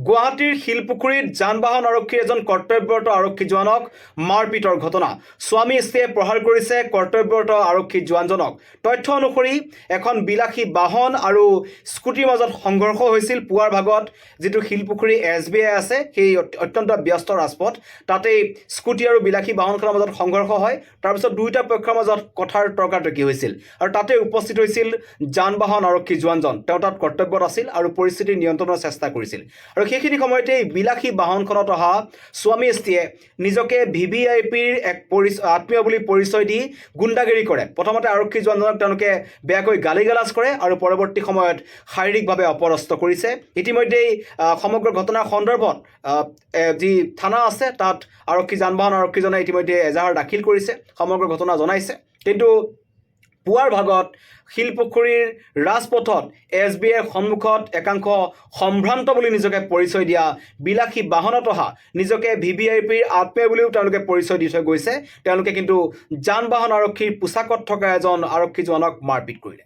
গুৱাহাটীৰ শিলপুখুৰীত যান-বাহন আৰক্ষীৰ এজন কৰ্তব্যৰত আৰক্ষী জোৱানক মাৰপিটৰ ঘটনা। স্বামী স্ত্ৰীয়ে প্ৰহাৰ কৰিছে কৰ্তব্যৰত আৰক্ষী জোৱানজনক। তথ্য অনুসৰি এখন বিলাসী বাহন আৰু স্কুটিৰ মাজত সংঘৰ্ষ হৈছিল পুৱাৰ ভাগত। যিটো শিলপুখুৰী SBI আছে, সেই অত্যন্ত ব্যস্ত ৰাজপথ, তাতেই স্কুটি আৰু বিলাসী বাহনখনৰ মাজত সংঘৰ্ষ হয়। তাৰপিছত দুয়োটা পক্ষৰ মাজত কথাৰ তৰ্কাতৰ্কি হৈছিল আৰু তাতে উপস্থিত হৈছিল যান-বাহন আৰক্ষী জোৱানজন। তেওঁ তাত কৰ্তব্যত আছিল আৰু পৰিস্থিতি নিয়ন্ত্ৰণৰ চেষ্টা কৰিছিল। আৰু সেইখিনি সময়তে বিলাসী বাহনখনত অহা স্বামী স্ত্ৰীয়ে নিজকে VVIPৰ এক আত্মীয় বুলি পৰিচয় দি গুণ্ডাগিৰি কৰে। প্ৰথমতে আৰক্ষী জোৱানজনক তেওঁলোকে বেয়াকৈ গালি গালাজ কৰে আৰু পৰৱৰ্তী সময়ত শাৰীৰিকভাৱে অপদস্থ কৰিছে। ইতিমধ্যেই সমগ্ৰ ঘটনাৰ সন্দৰ্ভত যি থানা আছে তাত যান-বাহন আৰক্ষীজনে ইতিমধ্যে এজাহাৰ দাখিল কৰিছে, সমগ্ৰ ঘটনা জনাইছে। কিন্তু পুৱাৰ ভাগত শিলপুখুৰীৰ ৰাজপথত SBIৰ সন্মুখত একাংশ সম্ভ্ৰান্ত বুলি নিজকে পৰিচয় দিয়া বিলাসী বাহনত অহা নিজকে VVIPৰ আত্মীয় বুলিও তেওঁলোকে পৰিচয় দি থৈ গৈছে। তেওঁলোকে কিন্তু যান-বাহন আৰক্ষীৰ পোছাকত থকা এজন আৰক্ষী জোৱানক মাৰপিট কৰিলে।